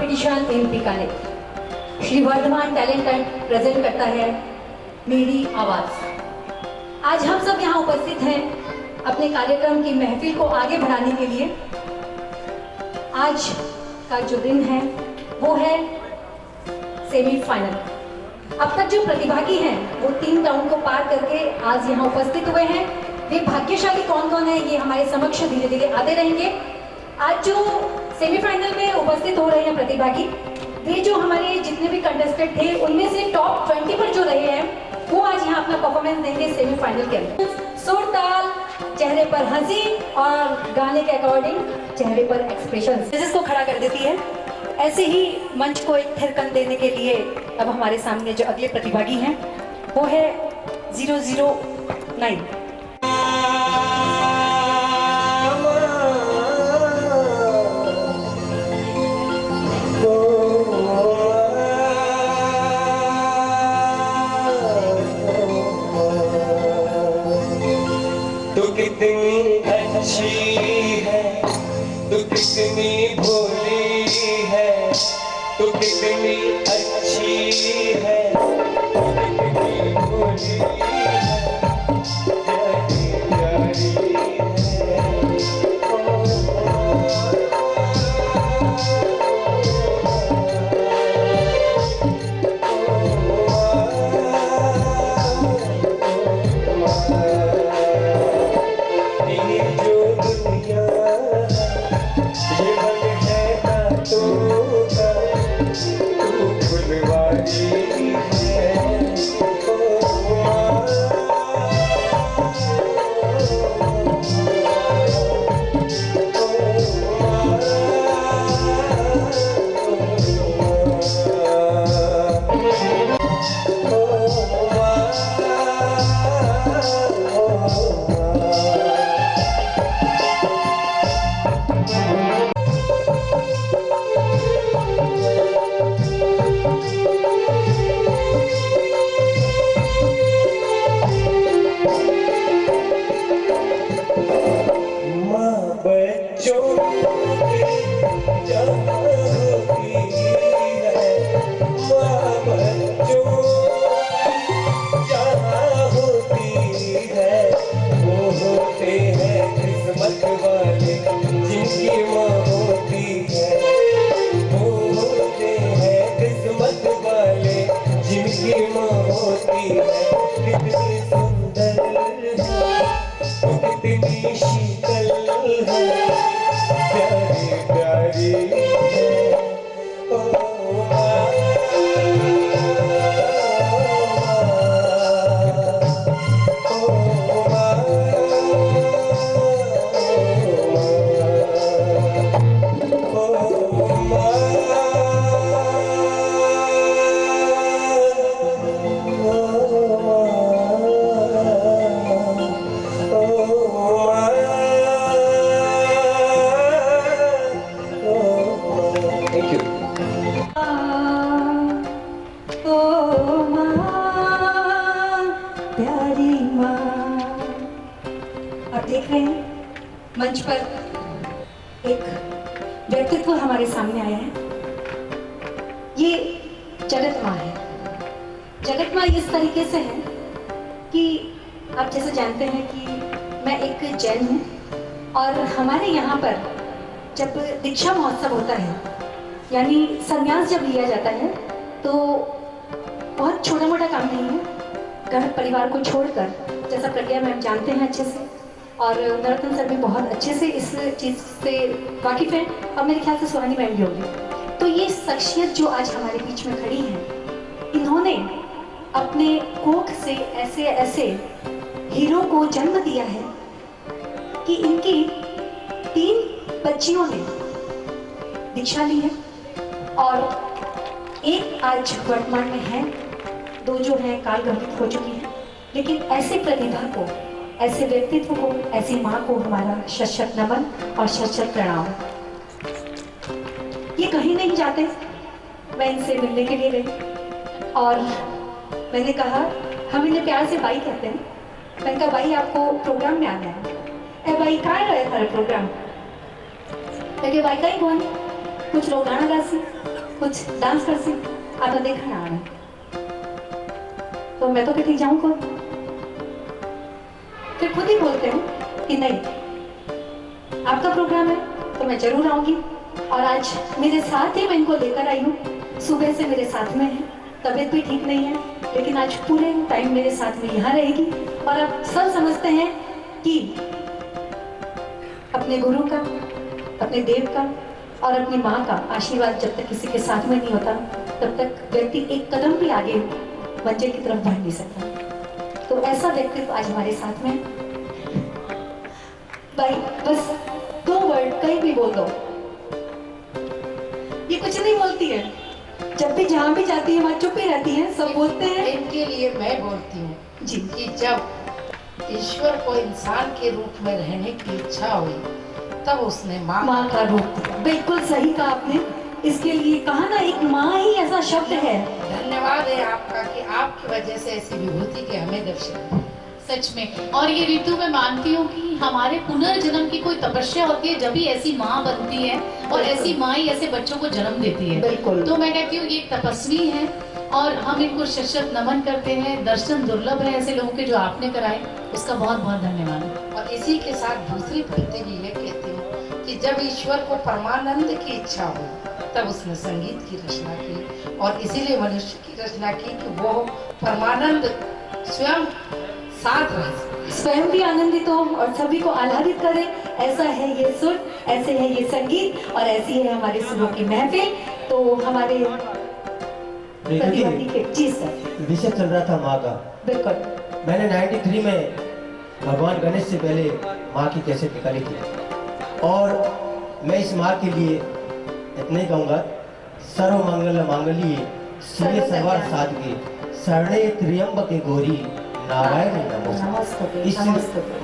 Competition in Bikaner. Shri Vardhman talent hunt present करता है मेरी आवाज। आज हम सब यहाँ उपस्थित हैं अपने कार्यक्रम की महफिल को आगे बढ़ाने के लिए। आज का जो दिन है वो है सेमीफाइनल। अब तक जो प्रतिभागी हैं वो 3 राउंड को पार करके आज यहाँ उपस्थित हुए हैं। वे भाग्यशाली कौन कौन है ये हमारे समक्ष धीरे धीरे आते रहेंगे। आज जो सेमीफाइनल में उपस्थित हो रहे हैं प्रतिभागी, वे जो हमारे जितने भी कंटेस्टेंट थे उनमें से टॉप 20 पर जो रहे हैं वो आज यहाँ अपना परफॉर्मेंस देंगे सेमीफाइनल के अंदर। सुर ताल, चेहरे पर हंसी और गाने के अकॉर्डिंग चेहरे पर एक्सप्रेशन जिसको खड़ा कर देती है। ऐसे ही मंच को एक थिरकन देने के लिए अब हमारे सामने जो अगले प्रतिभागी हैं वो है 009। तू कितनी अच्छी है, तू कितनी भोली है, तू कितनी अच्छी है, तू कितनी भोली है, प्यारी देख रहे हैं मंच पर एक व्यक्तित्व हमारे सामने आया है। ये जगत माँ है। जगत माँ इस तरीके से है कि आप जैसे जानते हैं कि मैं एक जैन हूँ और हमारे यहाँ पर जब दीक्षा महोत्सव होता है यानी संन्यास जब लिया जाता है तो बहुत छोटा मोटा काम नहीं है। घर परिवार को छोड़कर, जैसा प्रज्ञा मैम जानते हैं अच्छे से और नरोत्तम सर भी बहुत अच्छे से इस चीज़ से वाकिफ़ हैं और मेरे ख्याल से सुहानी मैम भी होगी। तो ये शख्सियत जो आज हमारे बीच में खड़ी है, इन्होंने अपने कोख से ऐसे ऐसे हीरो को जन्म दिया है कि इनकी 3 बच्चियों ने दीक्षा ली है और एक आज वर्तमान में है, 2 जो हैं काल गंभित हो चुकी हैं। लेकिन ऐसे प्रतिभा को, ऐसे व्यक्तित्व को, ऐसी माँ को हमारा शत-शत नमन और शत-शत प्रणाम। ये कहीं नहीं जाते। मैं इनसे मिलने के लिए गई और मैंने कहा, हम इन्हें प्यार से बाई कहते हैं। मैंने कहा बाई आपको प्रोग्राम में आना है। ए बाई कहाँ रहे थारे प्रोग्राम? लगे बाई का ही कौन कुछ लोग गाना गासी कुछ डांस कर सी आता देखा ना आना तो मैं तो कहीं जाऊं कौन, फिर खुद ही बोलते हो कि नहीं आपका प्रोग्राम है तो मैं जरूर आऊंगी। और आज मेरे साथ ही मैं इनको लेकर आई हूँ, सुबह से मेरे साथ में है, तबीयत भी ठीक नहीं है लेकिन आज पूरे टाइम मेरे साथ में यहाँ रहेगी। और आप सब समझते हैं कि अपने गुरु का, अपने देव का और अपनी माँ का आशीर्वाद जब तक किसी के साथ में नहीं होता तब तक व्यक्ति एक कदम भी आगे मंजिल की तरफ बढ़ नहीं सकता। तो ऐसा व्यक्तित्व आज हमारे साथ में। भाई बस 2 वर्ड कहीं भी बोल दो, ये कुछ नहीं बोलती है, जब भी जहाँ भी जाती है वहाँ चुप ही रहती है, सब बोलते हैं। इनके लिए मैं बोलती हूँ जी कि जब ईश्वर को इंसान के रूप में रहने की इच्छा हुई तब उसने माँ का रूप दिया। बिल्कुल सही कहा आपने, इसके लिए कहा ना एक माँ ही ऐसा शब्द है। धन्यवाद है आपका कि आपकी वजह से ऐसी विभूति के हमें दर्शन हुए। सच में। और ये ऋतु मैं मानती हूँ कि हमारे पुनर्जन्म की कोई तपस्या होती है जब भी ऐसी माँ बनती है और ऐसी माँ ही ऐसे बच्चों को जन्म देती है। बिल्कुल। तो मैं कहती हूँ ये एक तपस्वी है और हम इनको शत नमन करते हैं। दर्शन दुर्लभ है ऐसे लोगों के जो आपने कराए, उसका बहुत बहुत धन्यवाद। और इसी के साथ दूसरी पंक्ति भी ये कहती हूँ कि जब ईश्वर को परमानंद की इच्छा हुई तब उसने संगीत की रचना की और इसीलिए मनुष्य की रचना की कि वो परमानंद स्वयं साथ रहे, स्वयं भी आनंदित हो और सभी को आह्लादित करे। ऐसा है ये सुर, ऐसे है ये संगीत और ऐसी है हमारे सुरों की महफिल। तो हमारे प्रतिभागी के जी सर विषय चल रहा था माँ का। बिल्कुल। मैंने 93 में भगवान गणेश से पहले माँ की कैसेट निकाली थी और मैं इस माँ के लिए इतना ही कहूँगा, सर्व मंगल मांगल्ये शिवे सर्वार्थ साधके शरणे त्र्यंबके गौरी नारायण नमोस्तुते। इस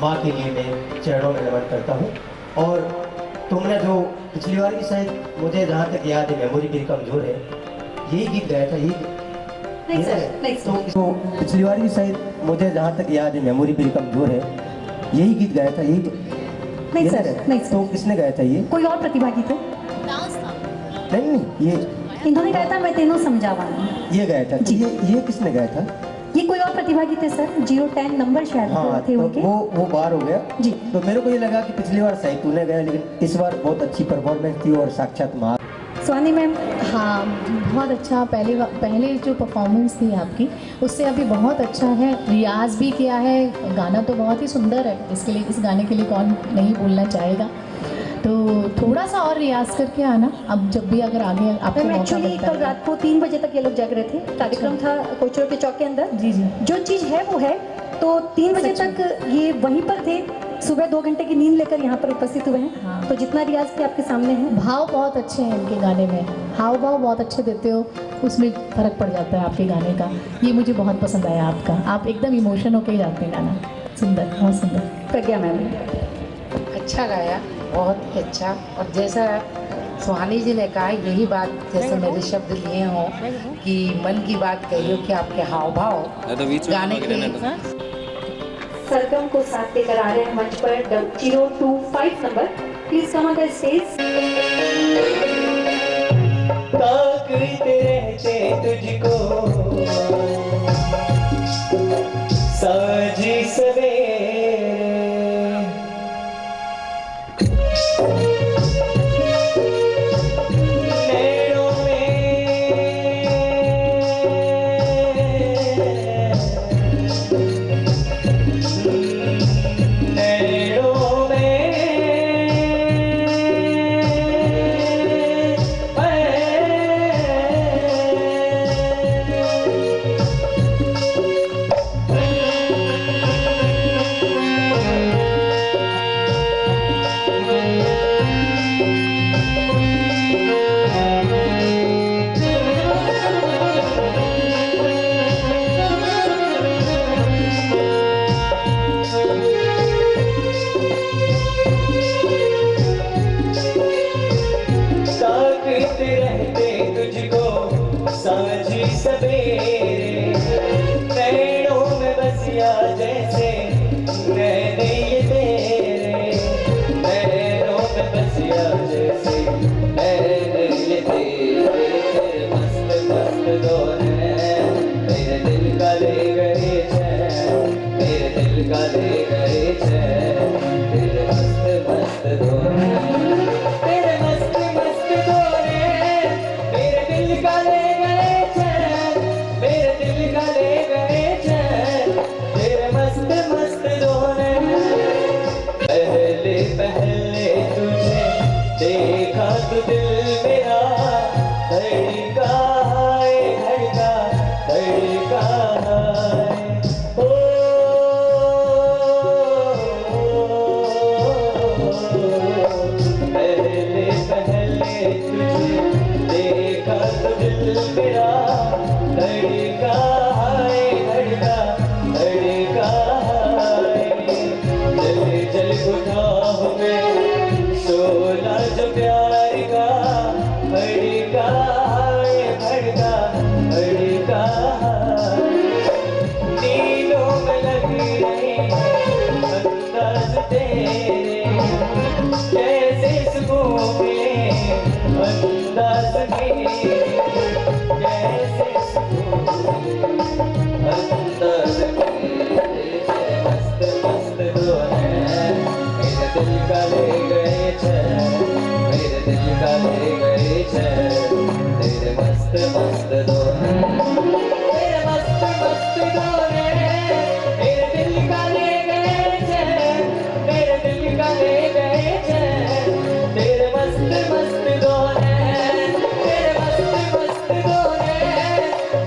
माँ के लिए मैं चरणों में नमन करता हूँ। और तुमने जो पिछली बार की शायद मुझे जहाँ तक याद है मेमोरी मेरी कमजोर है, यही गीत गाया था। नहीं सर, नहीं सर। तो पिछली बार की शायद मुझे जहाँ तक याद है मेमोरी मेरी कमजोर है, यही गीत गाया था। यही नहीं सर, नहीं सर। तो किसने गाया था ये? कोई और प्रतिभागी थे? नहीं, ये इन्होंने गाया था, मैं तेनों समझावा। ये गाया था। जी। ये किसने गाया था? ये कोई और प्रतिभागी थे सर, 010 नंबर शायद हाँ, थे तो उनके। वो बार हो गया जी। तो मेरे को ये लगा कि पिछली बार सही तूने गाया, लेकिन इस बार बहुत अच्छी परफॉर्मेंस थी और साक्षात माँ। स्वानी मैम। हाँ, बहुत अच्छा। पहले जो परफॉर्मेंस थी आपकी उससे अभी बहुत अच्छा है। रियाज भी किया है, गाना तो बहुत ही सुंदर है। इसके लिए, इस गाने के लिए कौन नहीं बोलना चाहेगा। तो थोड़ा सा और रियाज करके आना अब, जब भी अगर आगे आपको मौका एक्चुअली मिलता कल है। रात को 3 बजे तक ये लोग जाग रहे थे, कार्यक्रम था कोचरों के चौक के अंदर। जी जी। जो चीज है वो है, तो 3 बजे तक ये वहीं पर थे। सुबह 2 घंटे की नींद लेकर यहाँ पर उपस्थित हुए हैं। हाँ। तो जितना रियाज किया आपके सामने है। भाव बहुत अच्छे हैं इनके गाने में, हाव भाव बहुत अच्छे देते हो, उसमें फर्क पड़ जाता है आपके गाने का। ये मुझे बहुत पसंद आया आपका, आप एकदम इमोशन होके ही जाते हैं गाना। सुंदर, बहुत सुंदर। प्रज्ञा मैम। अच्छा गाया, बहुत ही अच्छा। और जैसा सुहानी जी ने कहा, यही बात जैसे मेरे शब्द लिए हों कि मन की बात कही हो कि आपके हाव भाव गाने के सरगम को साथ लेकर आ रहे हैं मंच पर 025 number. Please come on the stage. ताकते रहते तुझको साँझी सवेरे, नैनों में का ले गए चैन तेरे मस्त मस्त धोने तेरे मस्त मस्त धोने मेरे दिल का ले गए चैन मेरे दिल का ले गए चैन तेरे मस्त मस्त धोने पहले पहले तुझे देखा तो दिल मेरा धड़का है धड़का धड़का है ओ पहले पहले तुझे देखा तो दिल मेरा धड़का है धड़का धड़का है जल जल उठा में शोला जो प्यार का भड़का है भड़का भड़का नीलों में लग रहे अंदाज तेरे कैसे सुकून मिले अंदाज मेरे कैसे सुकून मिले अंदाज मेरे मस्त मस्त धोने मेरे दिल का ले गए चैन मेरे दिल का ले गए चैन तेरे मस्त मस्त धोने तेरे मस्त मस्त धोने मेरे दिल का ले गए चैन मेरे दिल का ले गए चैन तेरे मस्त मस्त धोने तेरे मस्त मस्त धोने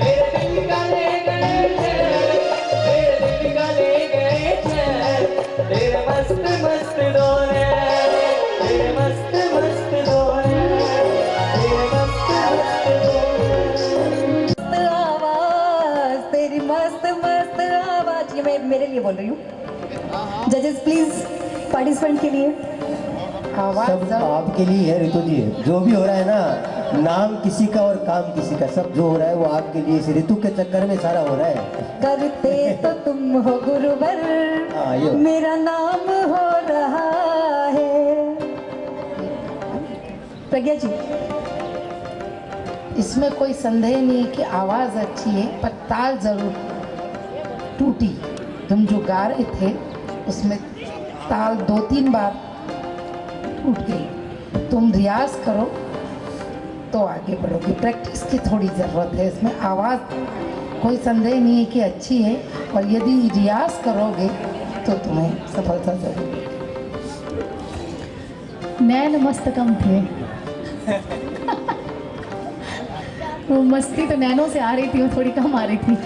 मेरे दिल का ले गए चैन मेरे दिल का ले गए चैन तेरे मस्त मस्त धोने तेरे मस्त मस्त धोने तेरे मस्त मस्त धोने आवाज तेरी मस्त मस्त आवाज ये मैं मेरे लिए बोल रही हूँ जजेस प्लीज पार्टिसिपेंट के लिए आवाज सब आपके लिए है ऋतु जी। जो भी हो रहा है ना, नाम किसी का और काम किसी का, सब जो हो रहा है वो आपके लिए। इस ऋतु के चक्कर में सारा हो रहा है। करते तो तुम हो गुरुवर हाँ, ये मेरा नाम हो रहा है। प्रज्ञा जी इसमें कोई संदेह नहीं है कि आवाज़ अच्छी है, पर ताल जरूर टूटी। तुम जो गा रहे थे उसमें ताल 2-3 बार टूट गई। तुम रियाज करो तो आगे बढ़ोगे, प्रैक्टिस की थोड़ी ज़रूरत है इसमें। आवाज़ कोई संदेह नहीं है कि अच्छी है, और यदि रियाज करोगे तो तुम्हें सफलता जरूर मिलेगी। नैन मस्त कम थे। वो मस्ती तो नैनों से आ रही थी, वो थोड़ी कम आ रही थी।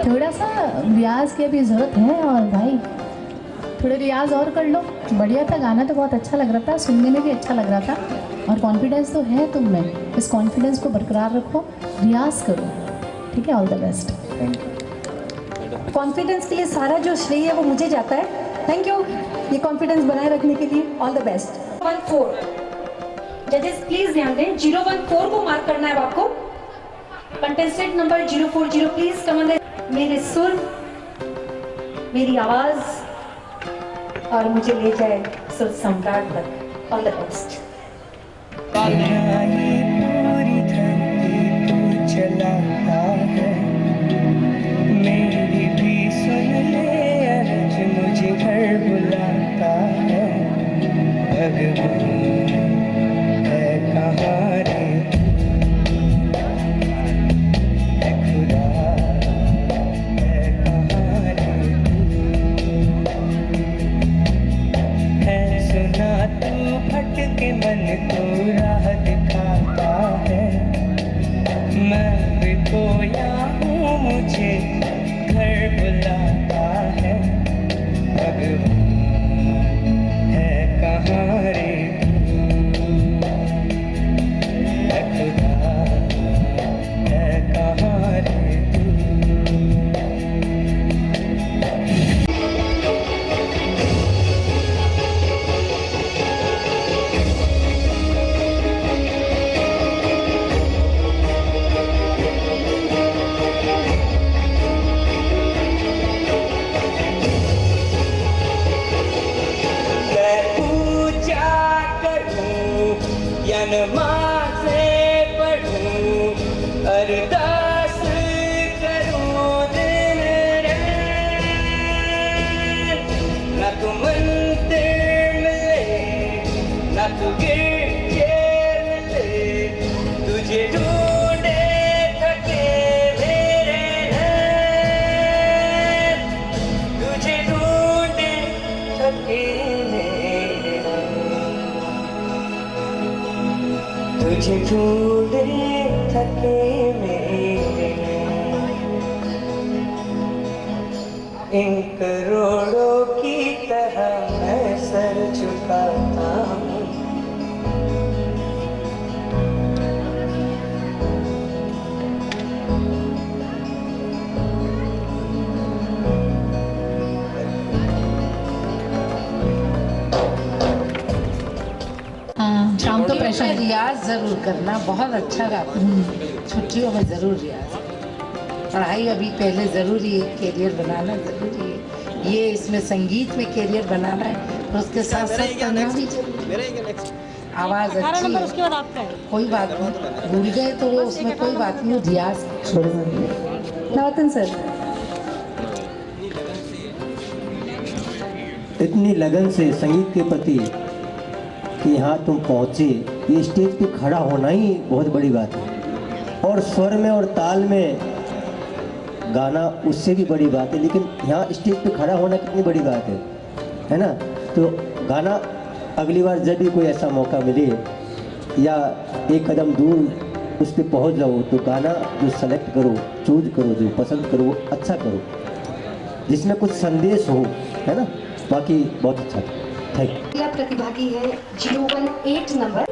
थोड़ा सा रियाज की अभी ज़रूरत है, और भाई थोड़ा रियाज और कर लो। बढ़िया था, गाना तो बहुत अच्छा लग रहा था, सुनने में भी अच्छा लग रहा था, और कॉन्फिडेंस तो है तुम में। इस कॉन्फिडेंस को बरकरार रखो, रियाज करो, ठीक है। All the best. कॉन्फिडेंस के लिए सारा जो श्रेय है वो मुझे जाता है। थैंक यू ये कॉन्फिडेंस बनाए रखने के लिए। All the best. 014 जजेस प्लीज ध्यान दें, 014 को मार्क करना है आपको। Contestant number 040 please come on the. मेरे सुर, मेरी आवाज और मुझे ले जाए सुर सम्राट तक। All the best. पूरी धरती तू चलाता है, मेरी भी सुन ले अर्ज मुझे घर बुलाता है। भगवान है कहाँ रे, है खुदा है कहाँ रे, है सुना तू भटके मन को राह दिखाता है। मैं भी खोया हूँ मुझे घर बुलाता है। भगवान है कहाँ रे, है खुदा है कहाँ रे तू। झूले थके मेरे इन करोड़ों की तरह मैं सर झुकाता हूँ। शाम को में प्रेशर रियाज जरूर करना, बहुत अच्छा गाते हैं। छुट्टियों में जरूर रियाज। पढ़ाई अभी पहले जरूरी है, कैरियर बनाना जरूरी है। ये इसमें संगीत में कैरियर बनाना है और उसके साथ साथ पढ़ना भी जरूरी है। आवाज अच्छी है, उसके बाद आपका है। कोई बात नहीं, भूल गए तो वो उसमें कोई बात नहीं, रियाज छोड़ो। नवतन सर, इतनी लगन से संगीत के प्रति कि यहाँ तुम पहुँचे, ये स्टेज पे खड़ा होना ही बहुत बड़ी बात है। और स्वर में और ताल में गाना उससे भी बड़ी बात है, लेकिन यहाँ स्टेज पे खड़ा होना कितनी बड़ी बात है ना। तो गाना अगली बार जब भी कोई ऐसा मौका मिले या एक कदम दूर उस पर पहुँच जाओ, तो गाना जो सेलेक्ट करो, चूज करो, जो पसंद करो वो अच्छा करो, जिसमें कुछ संदेश हो, है ना। बाकी बहुत अच्छा था, थैंक यू। अगला प्रतिभागी है 018 नंबर।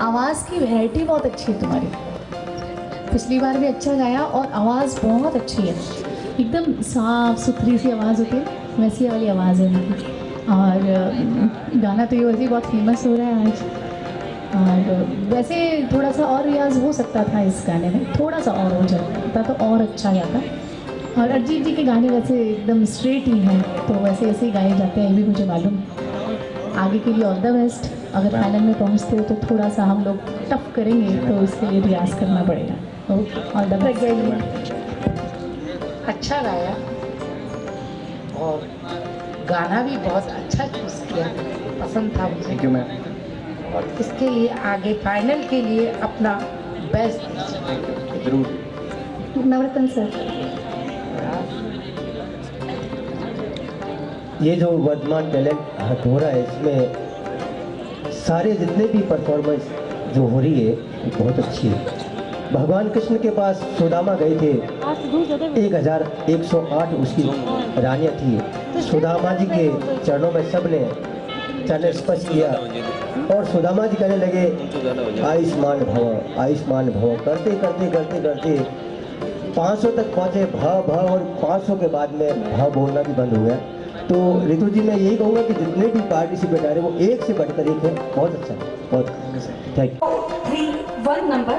आवाज़ की वैरायटी बहुत अच्छी है तुम्हारी। पिछली बार भी अच्छा गाया और आवाज़ बहुत अच्छी है, एकदम साफ सुथरी सी आवाज़ होती है, वैसी वाली आवाज़ है उनकी। और गाना तो ये वैसे ही बहुत फेमस हो रहा है आज। और वैसे थोड़ा सा और रियाज हो सकता था इस गाने में, थोड़ा सा और हो जाता तो और अच्छा गाता। और अरिजीत जी के गाने वैसे एकदम स्ट्रेट ही हैं, तो वैसे ऐसे ही गाए जाते हैं, ये भी मुझे मालूम है। आगे के लिए ऑल द बेस्ट। अगर फाइनल में पहुंचते हो तो थोड़ा सा हम लोग टफ करेंगे, तो इसके लिए रियाज करना पड़ेगा। Okay, all the best. अच्छा गाया और गाना भी बहुत अच्छा चूज किया, पसंद था मुझे। Thank you ma'am. और इसके लिए आगे फाइनल के लिए अपना बेस्ट दीजिए। जरूर। नवरत्न सर, ये जो वर्तमान टैलेंट हो रहा है, इसमें सारे जितने भी परफॉर्मेंस जो हो रही है बहुत अच्छी है। भगवान कृष्ण के पास सुदामा गए थे, 1108 उसकी रानियाँ थी। सुदामा जी के चरणों में सबने चरण स्पर्श किया और सुदामा जी कहने लगे आयुष्मान भव, आयुष्मान भव। करते करते करते करते 500 तक पहुँचे, भव भव, और 500 के बाद में भव बोलना भी बंद हो गया। तो ऋतु जी, मैं यही कहूँगा कि जितने भी पार्टिसिपेट आ रहे हैं वो एक से बढ़कर एक है। बहुत अच्छा, बहुत थैंक यू। 3-1 नंबर।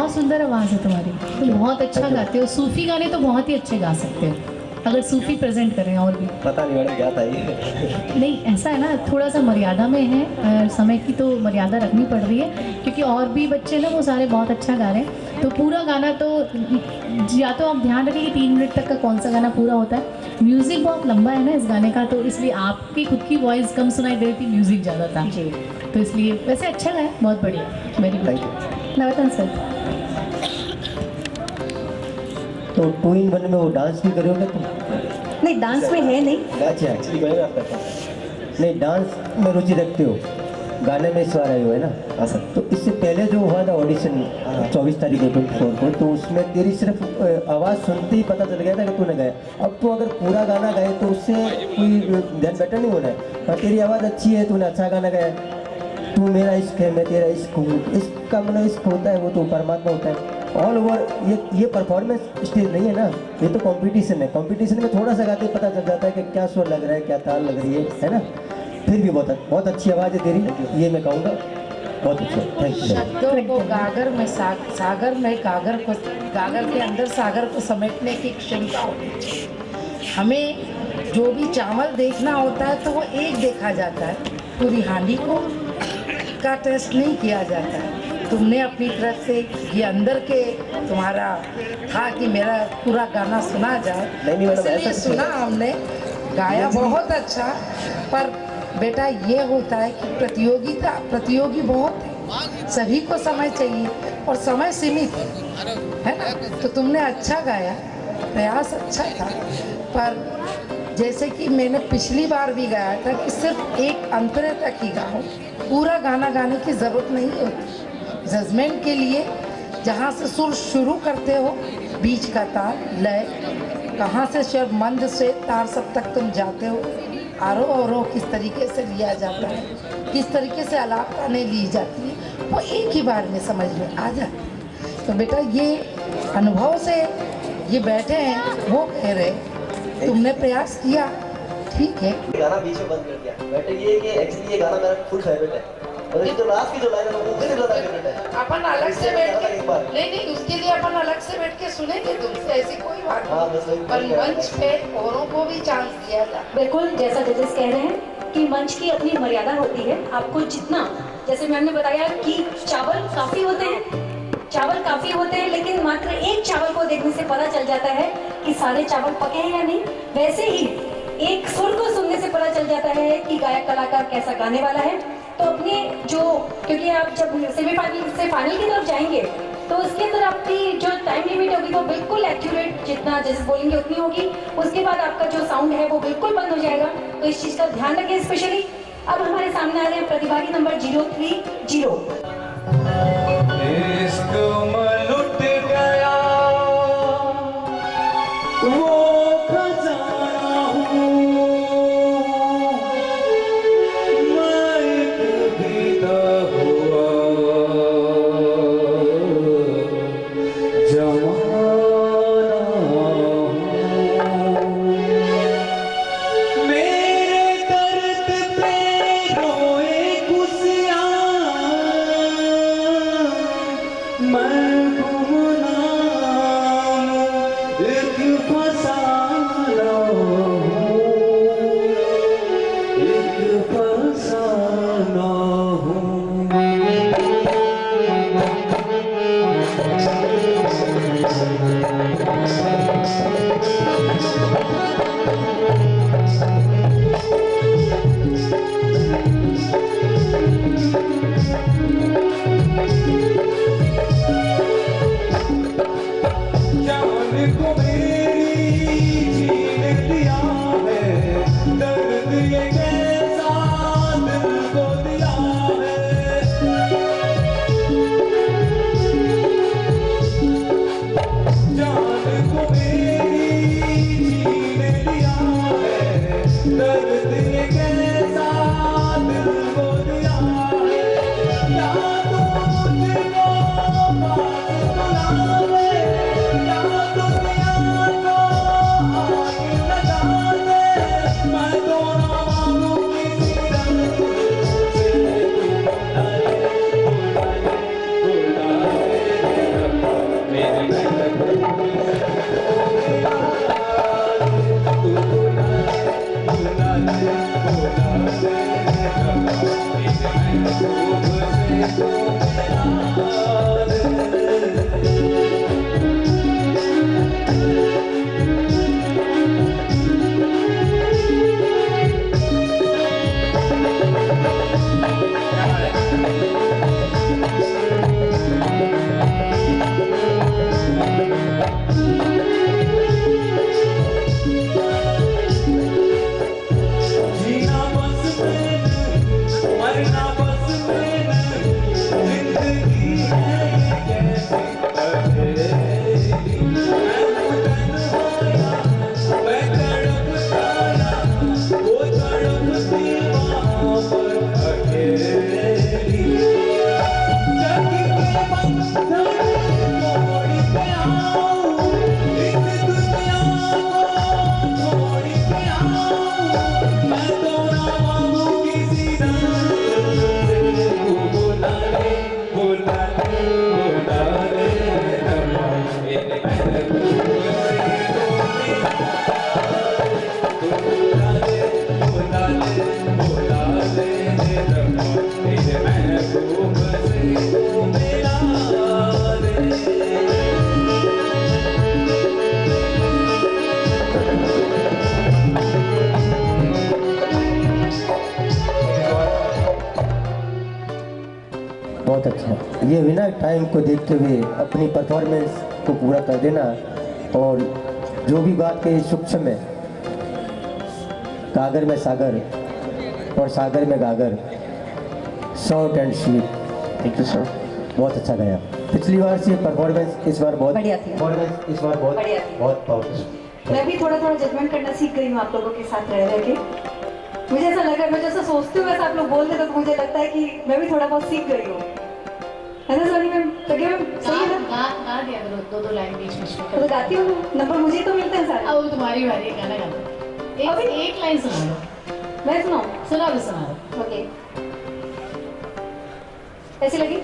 बहुत सुंदर आवाज़ है तुम्हारी, तुम बहुत अच्छा गाते हो। सूफी गाने तो बहुत ही अच्छे गा सकते हो, अगर सूफी प्रेजेंट करें और भी। पता नहीं मैडम क्या था ये। नहीं, ऐसा है ना, थोड़ा सा मर्यादा में है, समय की तो मर्यादा रखनी पड़ रही है, क्योंकि और भी बच्चे ना वो सारे बहुत अच्छा गा रहे हैं। तो पूरा गाना तो या तो आप ध्यान रखिए कि 3 मिनट तक का कौन सा गाना पूरा होता है। म्यूज़िक बहुत लंबा है ना इस गाने का, तो इसलिए आपकी खुद की वॉइस कम सुनाई दे रही थी, म्यूज़िक ज़्यादा था जी। तो इसलिए। वैसे अच्छा गाया, बहुत बढ़िया, very good. Thank you. Navtan sir, तो 2 in 1 में वो डांस भी करोगे तुम? नहीं, डांस में है नहीं। अच्छा, एक्चुअली मैं आपका था। नहीं, डांस में रुचि रखते हो, गाने में इस बार आए हो है ना? हाँ सर। तो इससे पहले जो हुआ था ऑडिशन 24 तारीख को 24 को, तो उसमें तेरी सिर्फ आवाज़ सुनते ही पता चल गया था कि तूने गाया। अब तो अगर पूरा गाना गाए तो उससे कोई ध्यान बेटर नहीं होना है। पर तेरी आवाज़ अच्छी है, तूने अच्छा गाना गाया। तू मेरा इश्क है, मैं तेरा इश्क हूँ। इश्क का मतलब इश्क होता है, वो तो परमात्मा होता है। ऑल ओवर ये परफॉर्मेंस स्टेज नहीं है ना, ये तो कंपटीशन है। कंपटीशन में थोड़ा सा गाते ही पता चल जाता है कि क्या स्वर लग रहा है, क्या ताल लग रही है ना? फिर भी बहुत अच्छी आवाज़ है तेरी, ये मैं कहूँगा, बहुत अच्छा। Thank you. शब्दों को गागर में सागर में गागर के अंदर सागर को समेटने की क्षमता होती है। हमें जो भी चावल देखना होता है तो वो एक देखा जाता है, पूरी हांडी को का टेस्ट नहीं किया जाता है। तुमने अपनी तरफ से ये अंदर के तुम्हारा था कि मेरा पूरा गाना सुना जाए, नहीं, इसलिए सुना हमने, गाया बहुत अच्छा। पर बेटा ये होता है कि प्रतियोगी बहुत है, सभी को समय चाहिए और समय सीमित है ना। तो तुमने अच्छा गाया, प्रयास अच्छा था, पर जैसे कि मैंने पिछली बार भी गाया था कि सिर्फ एक अंतरे तक ही गाओ, पूरा गाना गाने की ज़रूरत नहीं होती। जजमेंट के लिए जहाँ से सुर शुरू करते हो, बीच का तार, लय, कहाँ से स्वर, मंद से तार सब तक तुम जाते हो, आरोह अवरोह किस तरीके से लिया जाता है, किस तरीके से आलाप ताने ली जाती है, वो एक ही बार में समझ में आ जाता है। तो बेटा ये अनुभव से ये बैठे हैं, वो कह रहे तुमने प्रयास किया, ठीक है। गाना बीच में बंद कर दिया बेटा, ये कि एक्चुअली ये गाना मेरा फुल फेवरेट है, और ये जो लास्ट की जो लाइन है वो मुझे ज़्यादा फेवरेट है। अपन अलग से बैठ के नहीं, उसके लिए अपन अलग से बैठ के सुनेंगे तुमसे, ऐसी कोई बात नहीं, पर मंच पे औरों को भी चांस दिया जाए। बिल्कुल, जैसा जजेस कह रहे हैं कि मंच की अपनी मर्यादा होती है। आपको जितना, जैसे मैम ने बताया कि चावल काफ़ी होते हैं, लेकिन मात्र एक चावल को देखने से पता चल जाता है कि सारे चावल पके हैं या नहीं। वैसे ही एक सुर को सुनने से पता चल जाता है कि गायक कलाकार कैसा गाने वाला है। तो अपने जो, क्योंकि आप जब सेमीफाइनल से फाइनल की तरफ जाएंगे तो उसके अंदर आपकी जो टाइम लिमिट होगी वो बिल्कुल एक्यूरेट, जितना जैसे बोलेंगे उतनी होगी। उसके बाद आपका जो साउंड है वो बिल्कुल बंद हो जाएगा, तो इस चीज़ का ध्यान रखें स्पेशली। अब हमारे सामने आ रहे हैं प्रतिभागी नंबर 030। इश्क में लुट गया वो खजाना हूँ, मैं एक भीगा हुआ जमाना हूँ। मेरे दर्द पे रोए खुशियाँ, मैं गुमनाम एक फसाना हूँ, एक फसाना हूँ। जान को मेरी जीने जीना बस में मरना बस में जिंदगी है ये कैसी अकेली मैं तन्हाया मैं तड़पताया वो तड़पती वहाँ पर अकेली जगी के बंधन तोड़ के आऊं इस दुनिया को छोड़ के आऊं मैं तो ना मांगू किसी से तू बुला ले बुला ले बुला ले मेरे महबूब से तो बुला ले बुला ले बुला ले मेरे महबूब से तू मिला ले बहुत अच्छा। ये बिना टाइम को देखते हुए अपनी परफॉर्मेंस को पूरा कर देना और जो भी बात के सूक्ष्म में कागर में सागर और सागर में गागर short and sweet. Thank you sir, बहुत अच्छा गया। पिछली बार से परफॉर्मेंस इस बार बहुत बढ़िया थी। परफॉर्मेंस इस बार बहुत बढ़िया थी। बहुत पावरफुल। मैं भी थोड़ा थोड़ा जजमेंट करना सीख गई हूँ आप लोगों के साथ रह रह के। मुझे ऐसा लगा, मैं जैसा सोचती हूँ वैसा आप लोग बोल देते तो मुझे लगता है कि मैं भी थोड़ा बहुत सीख गई हूँ, है ना सोनी मैम? लगे मैम सही है ना? गा दिया करो 2-2 लाइन बीच बीच में। तो गाती हूँ, नंबर मुझे तो मिलते हैं सारे। अब तुम्हारी बारी है, गाना गाना। अभी? एक लाइन सुना दो। मैं सुनाऊँ? सुना दो। ओके, ऐसी लगी?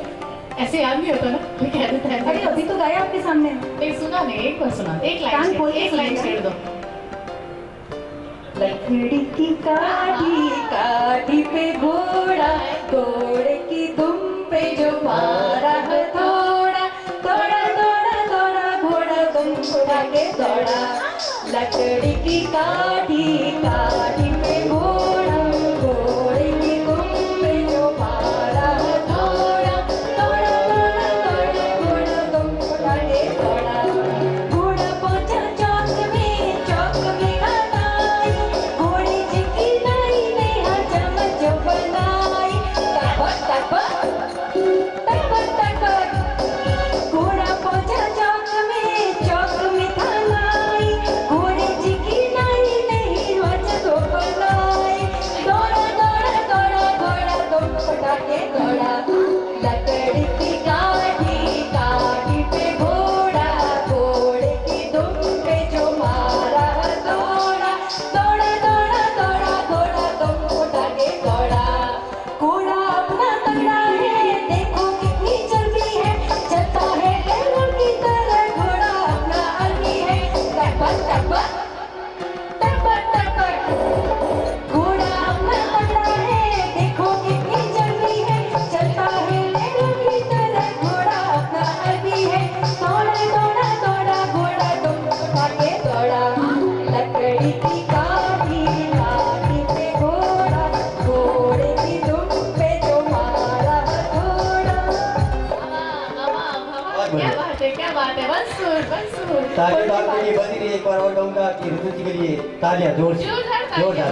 ऐसे याद नहीं होता ना, मैं कह देता है। अरे अभी तो गाया आपके सामने। नहीं सुना नहीं, एक बार सुना, एक कान लाइन खोल के एक लाइन सुनिएगा। छेड़ दो। लकड़ी की काठी काठी पे घोड़ा, घोड़े की दुम पे जो मारा है थोड़ा, थोड़ा थोड़ा थोड़ा घोड़ा दुम उड़ा के दौड़ा। लकड़ी की काठी काठी पे घोड़ा, घोड़े की दुम पे जो मारा है थोड़ा, थोड़ा थोड़ा थोड़ा घोड़ा दुम उड़ा के दौड़ा। घोड़ा पहुंचा चौक में हटाई, घोड़ी जी की नाई ने हजम जो बनाई। तब तब तब तब घोड़ा पहुंचा चौक में था लाई, घोड़ी जी की नाई ने हजम जो बनाई। दौड़ा दौड़ा दौड़ा घोड़ा दुम उड़ा के दौड़ा। लकड़ी की काठी काठी पे घोड़ा, घोड़े की दुम पे जो मारा दौड़ा, दौड़ा दौड़ा दौड़ा घोड़ा दुम उड़ा के दौड़ा। घोड़ा अपना तगड़ा है, देखो कितनी चर्बी है, चलता है बैलों की तरह, घोड़ा अपना अरबी है। टपक टपक टपक टपक घोड़ा अपना तगड़ा है, देखो कितनी चर्बी है, चलता है बैलों की तरह, घोड़ा अपना अरबी है। दौड़ा दौड़ा दौड़ा घोड़ा दुम उठा के दौड़ा। लकड़ी की काठी काठी पे घोड़ा, घोड़े की दुम पे जो मारा घोड़ा। क्या बात है, बस तालियां तो आपके लिए बजी रही है। एक बार और कहूँगा कि ऋतु जी के लिए तालियां जोर से जोरदार।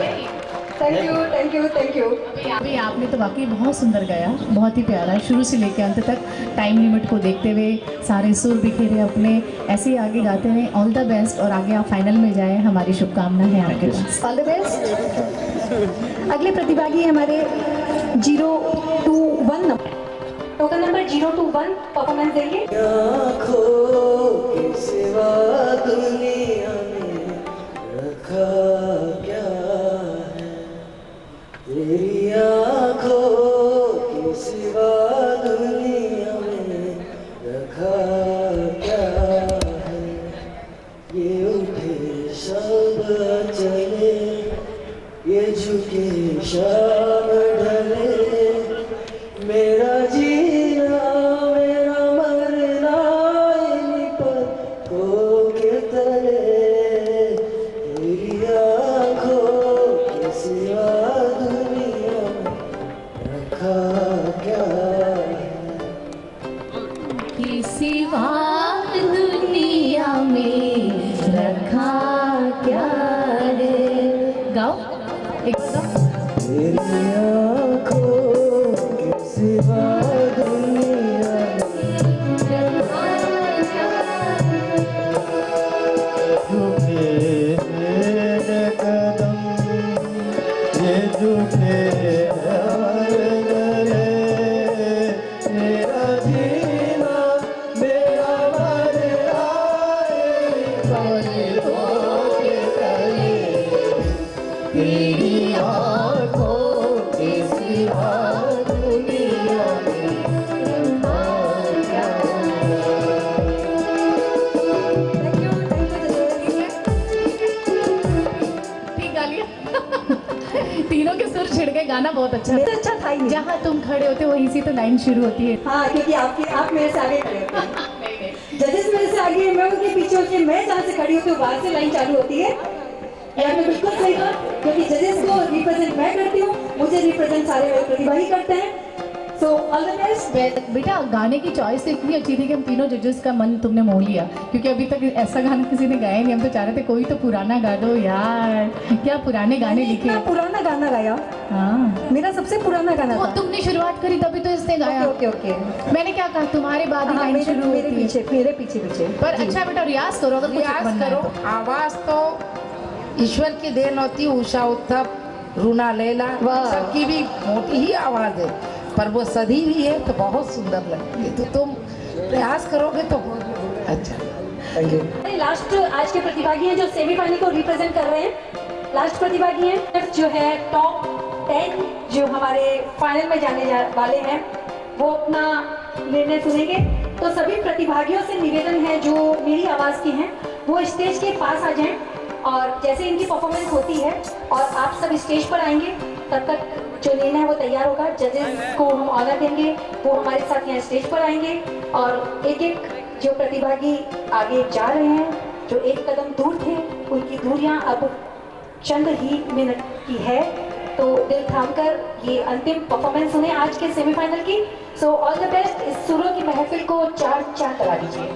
Thank you thank you thank you. अभी आपने तो वाकई बहुत सुंदर गाया, बहुत ही प्यारा, शुरू से लेकर अंत तक टाइम लिमिट को देखते हुए सारे सुर बिखेरे अपने, ऐसे ही आगे गाते रहे। ऑल द बेस्ट और आगे आप फाइनल में जाएं, हमारी शुभकामना है आपके पास। All the best. अगले प्रतिभागी हमारे 021 नंबर, टोकन नंबर 021 परफॉर्मेंस देंगे। आँखों के सिवा दुनिया में रखा क्या है, तेरी आँखों के सिवा दुनिया में रखा क्या है। ये उठे सब चले, ये झुके शाम ढले, मेरा जी की सिवा दुनिया में रखा क्या है। गाओ एक गाओ। तेरी आँखों के सिवा दुनिया झुके मेरे कदम, ये झुके हर गले, मेरा जीना मेरा मरना बारिशों के तले, तेरी आँखों के सिवा दुनिया में रखा क्या ठीक गा लिया। तीनों के सुर छिड़ गए, गाना बहुत अच्छा मेरा अच्छा था ही नहीं। जहाँ तुम खड़े होते वहीं से तो लाइन शुरू होती है। हाँ, क्योंकि आप मेरे से आगे खड़े होते हैं। जजेस मेरे से आगे हैं, मैं उनके पीछे होती हूँ। मैं जहाँ से खड़ी होती हूँ वहाँ से लाइन चालू होती है। ये आपने बिल्कुल सही कहा, क्योंकि जजेस को रिप्रेजेंट मैं करती हूँ, मुझे रिप्रेजेंट सारे मेरे प्रतिभागी करते हैं। So all the best. बेटा गाने की चॉइस तो इतनी अच्छी थी कि हम तीनों जजेस का मन तुमने मोह लिया, क्योंकि अभी तक ऐसा गाना किसी ने गाया नहीं। हम तो चाह रहे थे कोई तो पुराना गा दो यार, क्या पुराने गाने लिखे। इतना पुराना गाना गाया, हाँ मेरा सबसे पुराना गाना वो था। तुमने शुरुआत करी तभी तो इसने गाया। Okay okay okay. मैंने क्या कहा, तुम्हारे बाद ही हाँ, लाइन शुरू मेरे होती है। पीछे पीछे। पर अच्छा बेटा रियाज करो, अगर कुछ रियाज बनना है करो। तो। आवाज तो ईश्वर की देन होती है। उषा उत्थप, रूना लैला, वाह। सबकी भी मोटी ही आवाज है, पर वो सधी भी है तो बहुत सुंदर लगती है। तो तुम प्रयास करोगे तो बहुत अच्छा। Thank you. लास्ट आज के प्रतिभागी हैं जो सेमीफाइनल को रिप्रेजेंट कर रहे हैं। लास्ट प्रतिभागी हैं जो है टॉप 10 जो हमारे फाइनल में जाने वाले हैं, वो अपना निर्णय सुनेंगे। तो सभी प्रतिभागियों से निवेदन है जो मेरी आवाज़ के हैं वो स्टेज के पास आ जाएं, और जैसे इनकी परफॉर्मेंस होती है और आप सब स्टेज पर आएंगे, तब तक जो निर्णय है वो तैयार होगा। जजेस को हम ऑनर देंगे, वो हमारे साथ यहाँ स्टेज पर आएंगे, और एक एक जो प्रतिभागी आगे जा रहे हैं, जो एक कदम दूर थे, उनकी दूरियां अब चंद ही मिनट की है। तो दिल थामकर ये अंतिम परफॉर्मेंस सुने आज के सेमीफाइनल की। So all the best. इस सुरों की महफिल को चार चांद करा दीजिए।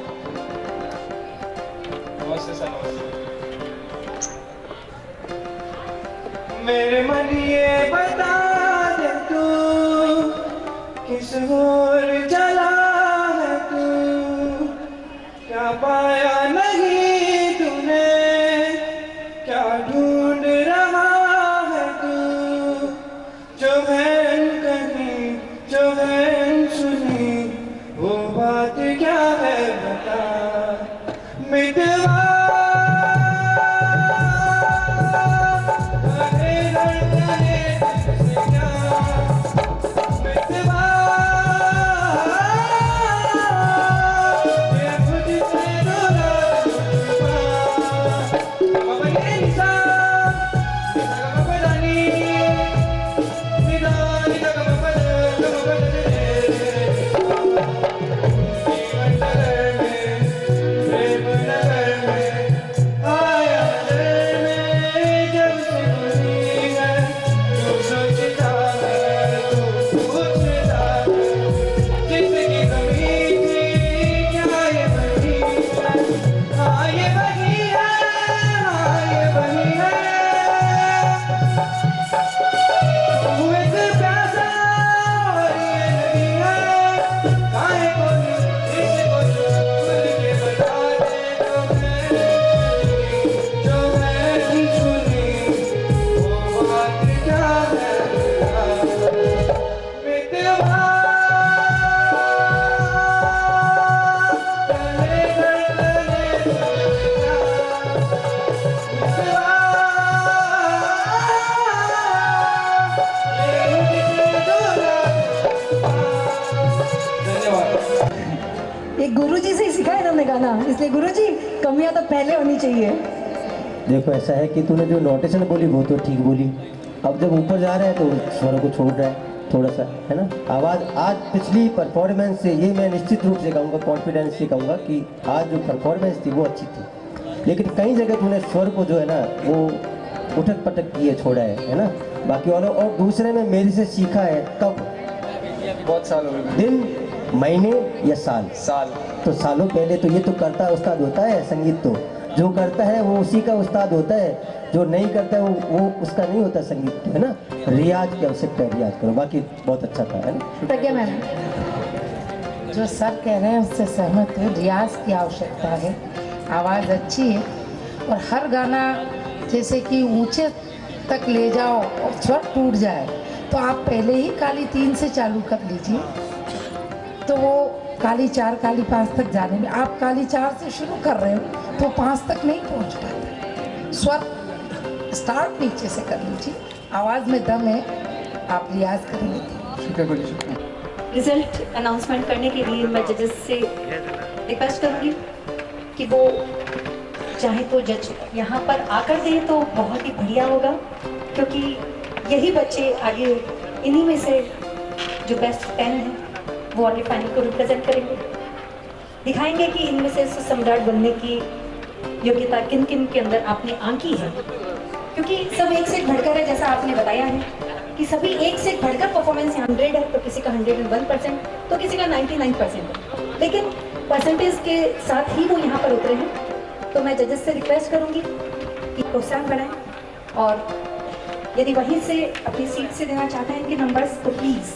मेरे मन ये बता दे तू किस ओर चला है तू, क्या पाया नहीं तूने, क्या ढूंढ रहा है तू, जो है कहीं जो है सुनी वो बात क्या है बता मिटवा। गुरुजी से ही सीखा है इन्होंने गाना, इसलिए गुरुजी कमियां तो पहले होनी चाहिए। देखो ऐसा है कि तूने जो नोटेशन बोली वो तो ठीक बोली, अब जब ऊपर जा रहा है तो स्वरों को छोड़ रहा है थोड़ा सा, है ना। आवाज़ आज पिछली परफॉर्मेंस से ये मैं निश्चित रूप से कहूँगा, कॉन्फिडेंस से कहूँगा कि आज जो परफॉर्मेंस थी वो अच्छी थी, लेकिन कई जगह तूने स्वर को जो है ना वो उठक पटक किए छोड़ा है ना। बाकी और दूसरे में मेरे से सीखा है कब, बहुत साल हो गए। दिन महीने या साल? साल। तो सालों पहले तो ये तो करता उस्ताद होता है संगीत, तो जो करता है वो उसी का उस्ताद होता है, जो नहीं करता है वो उसका नहीं होता संगीत, है ना। रियाज की आवश्यकता है, रियाज करो। बाकी बहुत अच्छा था, है ना। प्रज्ञा मैम, जो सर कह रहे हैं उससे सहमत हूँ। रियाज की आवश्यकता है, आवाज़ अच्छी है और हर गाना जैसे कि ऊंचे तक ले जाओ और स्वर टूट जाए तो आप पहले ही काली 3 से चालू कर लीजिए, तो वो काली 4 काली 5 तक जाने में, आप काली 4 से शुरू कर रहे हो तो 5 तक नहीं पहुंच पाते। स्वर स्टार्ट नीचे से कर लीजिए, आवाज़ में दम है, आप रियाज करेंगे। रिजल्ट अनाउंसमेंट करने के लिए मैं जजेस से रिक्वेस्ट करूंगी कि वो चाहे तो जज यहाँ पर आकर दें तो बहुत ही बढ़िया होगा, क्योंकि यही बच्चे आगे इन्हीं में से जो बेस्ट 10 हैं वो आगे फाइनल को रिप्रेजेंट करेंगे, दिखाएंगे कि इनमें से सम्राट बनने की योग्यता किन किन के अंदर आपने आंकी है। क्योंकि सब एक से एक बढ़कर है, जैसा आपने बताया है कि सभी एक से एक बढ़कर परफॉर्मेंस 100 है, तो किसी का 101%, तो किसी का 99% है, लेकिन परसेंटेज के साथ ही वो यहाँ पर उतरे हैं। तो मैं जजेस से रिक्वेस्ट करूँगी कि प्रोत्साहन बढ़ाएं और यदि वहीं से अपनी सीट से देना चाहते हैं इनके नंबर्स तो प्लीज़।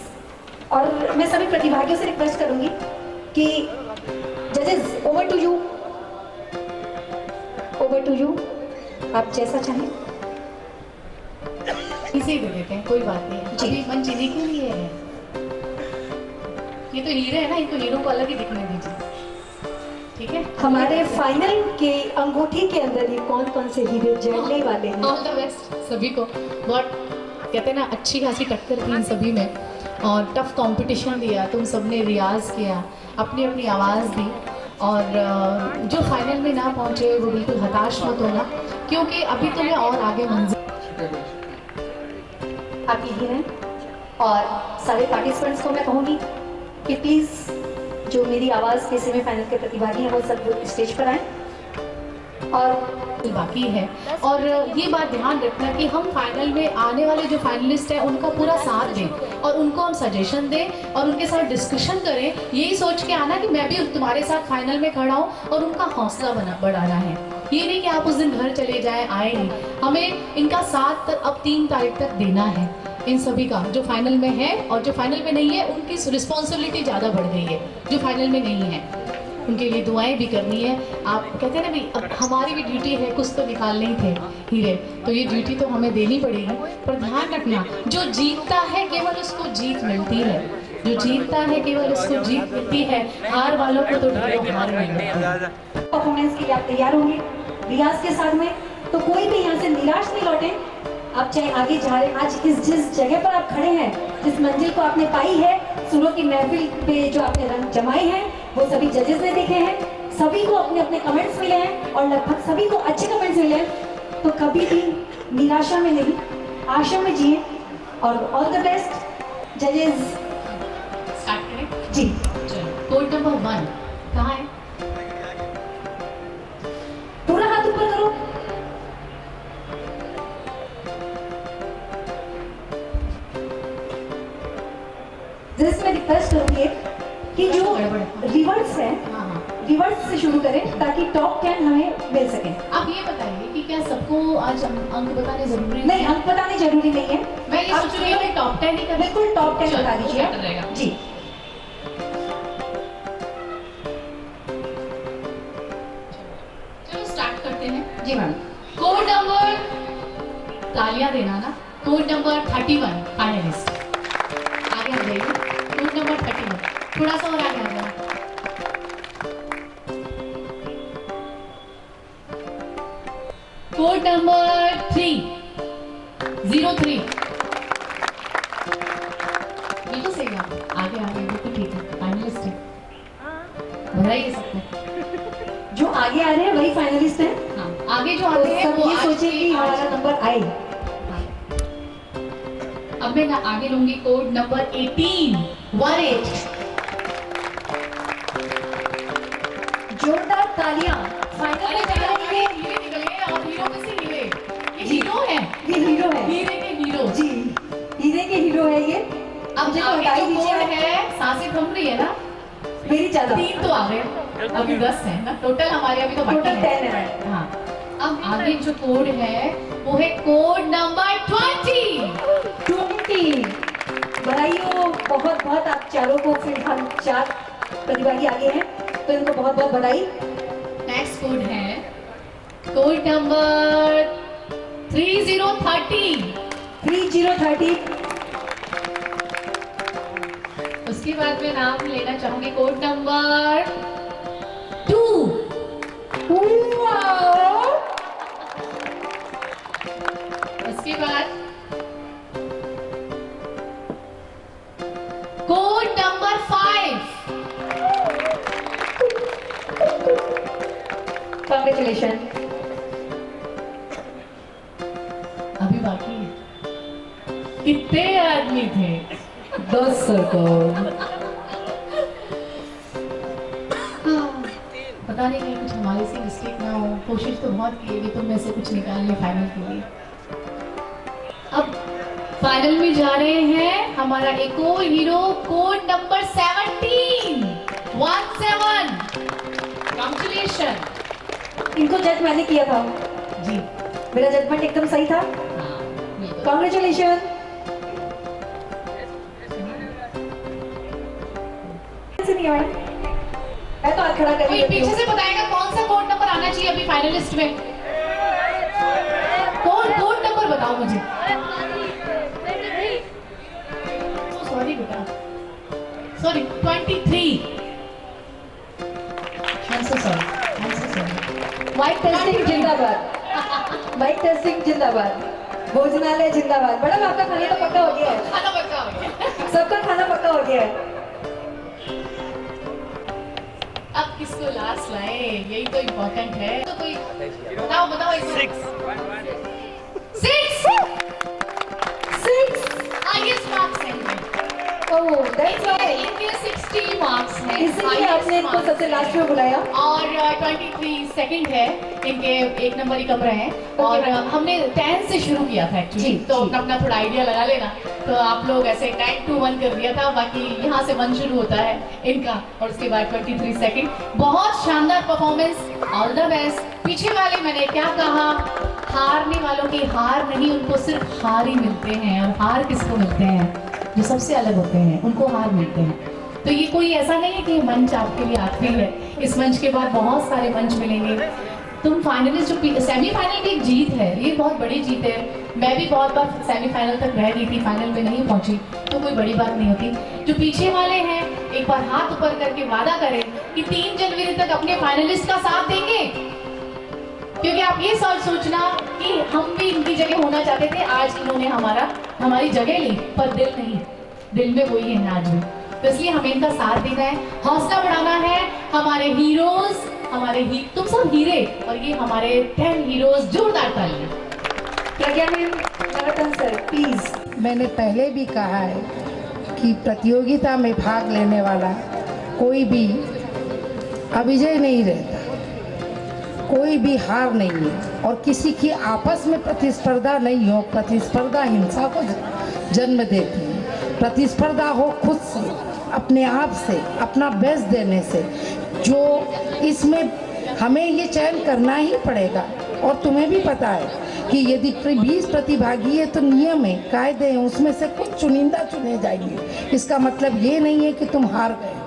और मैं सभी प्रतिभागियों से रिक्वेस्ट करूँगी कि जजेस ओवर टू यू, आप जैसा चाहें। इसे दे देते हैं, कोई बात नहीं। अभी मंच इन्हीं के लिए है, ये तो हीरे है ना, इनको हीरो को अलग ही दिखने दीजिए, ठीक है। हमारे फाइनल के अंगूठी के अंदर ये कौन कौन से हीरे जड़ने वाले हैं। ऑल द बेस्ट सभी को। बहुत कहते हैं ना, अच्छी खासी टक्कर थी इन सभी में और टफ कंपटीशन दिया, तुम सबने रियाज किया, अपनी अपनी आवाज़ दी, और जो फाइनल में ना पहुंचे वो बिल्कुल हताश मत होना, क्योंकि अभी तुम्हें और आगे मंजिल आप यही हैं। और सारे पार्टिसिपेंट्स को मैं कहूँगी कि प्लीज़ जो मेरी आवाज़ के सेमीफाइनल के प्रतिभागी हैं वो सब स्टेज पर आएँ और बाकी है। और ये बात ध्यान रखना कि हम फाइनल में आने वाले जो फाइनलिस्ट हैं उनका पूरा साथ दें और उनको हम सजेशन दें और उनके साथ डिस्कशन करें, यही सोच के आना कि मैं भी तुम्हारे साथ फाइनल में खड़ा हूँ, और उनका हौसला बढ़ाना है। ये नहीं कि आप उस दिन घर चले जाएं, आए नहीं, हमें इनका साथ अब 3 तारीख तक देना है इन सभी का, जो फाइनल में है और जो फाइनल में नहीं है उनकी रिस्पॉन्सिबिलिटी ज़्यादा बढ़ गई है, जो फाइनल में नहीं है उनके लिए दुआएं भी करनी है। आप कहते हैं ना भाई, अब हमारी भी ड्यूटी है, कुछ तो निकालने ही थे हीरे, तो ये ड्यूटी तो हमें देनी पड़ेगी। पर ध्यान रखना, जो जीतता है केवल उसको जीत मिलती है, जो जीतता है केवल उसको जीत मिलती है, हार वालों को तो ढेरों हार मिलती है। परफॉर्मेंस के लिए आप तैयार होंगे रियाज के साथ में, तो कोई भी यहाँ से निराश नहीं लौटे। आप चाहे आगे जा रहे, आज जिस जगह पर आप खड़े हैं, जिस मंजिल को आपने पाई है, सुरों की महफिल पे जो आपने रंग जमाए हैं वो सभी जजेस ने देखे हैं, सभी को अपने अपने कमेंट्स मिले हैं और लगभग सभी को अच्छे कमेंट्स मिले हैं। तो कभी भी निराशा में नहीं, आशा में जिए और ऑल द बेस्ट जजेस। स्टार्ट करें जी, कोड नंबर 1 कहाँ है? पूरा हाथ ऊपर करो। जैसे मैं रिक्वेस्ट करूंगी कि जो रिवर्स है, रिवर्स से शुरू करें ताकि टॉप 10 हमें मिल सके। आप ये बताइए कि क्या सबको आज अंक बताने जरूरी नहीं, अंक बताने जरूरी नहीं है। मैं ये सोच रही हूँ कि टॉप 10 ही कर, बिल्कुल टॉप 10 बता दीजिए जी। चलो स्टार्ट करते हैं जी मैम। कोड नंबर, तालियां देना ना, कोड नंबर 31 फाइनलिस्ट आगे आ जाइए। कोड नंबर 31 थोड़ा सा और आगे आ जाए। कोड नंबर 303 बिल्कुल सही है, आगे आगे बिल्कुल ठीक है, फाइनलिस्ट है, बताइए सबको। जो आगे आ रहे हैं वही फाइनलिस्ट हैं। हाँ, आगे जो तो आते हैं सब वो ये आज सोचे के कि हमारा नंबर आए। अब मैं आगे लूंगी कोड नंबर 18 जोरदार तालियां फाइनल में जा रही है। हीरे निकले और हीरो में से हीरे, ये हीरो है, ये हीरो है हीरे के हीरो जी, हीरे के हीरो है ये। अब मुझे तो आगे हटाई जो दीजिए। कोड है, सांसें थम रही है ना, मेरी ज्यादा 3 तो आ गए, अभी 10 है ना टोटल हमारे, अभी तो बाकी टोटल है। 10 है। हाँ, अब आगे जो कोड है वो है कोड नंबर 20। 20। बधाई हो बहुत बहुत आप चारों को, फिर हम 4 प्रतिभागी आगे हैं तो इनको बहुत बहुत बधाई। नेक्स्ट कोड है कोड नंबर 3030। 3030। उसके बाद मैं नाम लेना चाहूंगी कोड नंबर 2। उसके बाद कोड नंबर 5। कांग्रेचुलेशन। अभी बाकी है, कितने आदमी थे? 10 सरकार। पता नहीं कहीं कुछ हमारे से मिस्टेक ना हो, कोशिश तो बहुत की है कि तुम में से कुछ निकाल ले फाइनल के लिए। अब फाइनल में जा रहे हैं हमारा एक और हीरो कोड नंबर 17। 17। कांग्रेचुलेशन इनको जज मैंने किया था, जी। मेरा जजमेंट एकदम सही था। हाँ, बिल्कुल। कांग्रेचुलेशन। नहीं आया, मैं तो हाथ खड़ा कर कोई पीछे से बताएगा कौन सा कोड नंबर आना चाहिए अभी फाइनलिस्ट में? कोड नंबर बताओ मुझे। सॉरी बेटा, sorry 23। I'm so sorry। Mic testing जिंदाबाद। माइक टेस्टिंग जिंदाबाद। भोजनालय जिंदाबाद। मैडम आपका खाना तो पक्का हो गया है, खाना पक्का हो गया। सबका खाना पक्का हो गया है। अब किसको लास्ट लाए, यही तो इम्पोर्टेंट है। तो कोई बताओ एक 6 हाईएस्ट मार्क्स हैं ओह दैट्स व्हाई, इनके 60 मार्क्स हैं, इसलिए आपने इनको highest सबसे marks लास्ट हैं। में बुलाया। और 23 सेकंड है, इनके 1 नंबर ही कम रहे हैं। और हमने 10 से शुरू किया था एक्चुअली, जी, तो जी। अपना थोड़ा आइडिया लगा लेना। तो आप लोग ऐसे 10 to 1 कर दिया था, बाकी यहाँ से 1 शुरू होता है इनका, और उसके बाद 23 सेकंड। बहुत शानदार परफॉर्मेंस, ऑल द बेस्ट। पीछे वाले मैंने क्या कहा, हारने वालों की हार नहीं, उनको सिर्फ हार ही मिलते हैं। और हार किसको मिलते हैं? जो सबसे अलग होते हैं उनको हार मिलते हैं। तो ये कोई ऐसा नहीं है कि ये मंच आपके लिए आखिरी है, इस मंच के बाद बहुत सारे मंच मिलेंगे। तुम फाइनलिस्ट जो सेमीफाइनल की एक जीत है, ये बहुत बड़ी जीत है। मैं भी बहुत बार सेमीफाइनल तक रह गई थी, फाइनल में नहीं पहुंची, तो कोई बड़ी बात नहीं होती। जो पीछे वाले हैं एक बार हाथ ऊपर करके वादा करें कि 3 जनवरी तक अपने फाइनलिस्ट का साथ देंगे, क्योंकि आप ये सोचना कि हम भी इनकी जगह होना चाहते थे। आज इन्होंने हमारी जगह ली, पर दिल नहीं, दिल में वही है आज भी। तो इसलिए हमें इनका साथ देना है, हौसला बढ़ाना है। हमारे हीरोज, तुम सब हीरे, और ये हमारे 10 हीरोज। जोरदार तालियां। प्रज्ञा मैम, नवरत्न सर प्लीज। मैंने पहले भी कहा है कि प्रतियोगिता में भाग लेने वाला कोई भी अविजय नहीं रहता, कोई भी हार नहीं है, और किसी की आपस में प्रतिस्पर्धा नहीं हो। प्रतिस्पर्धा हिंसा को जन्म देती है। प्रतिस्पर्धा हो खुद से, अपने आप से, अपना बेस्ट देने से। जो इसमें हमें ये चयन करना ही पड़ेगा। और तुम्हें भी पता है कि यदि 20 प्रतिभागी है तो नियम है, कायदे हैं, उसमें से कुछ चुनिंदा चुने जाएंगे। इसका मतलब ये नहीं है कि तुम हार गए।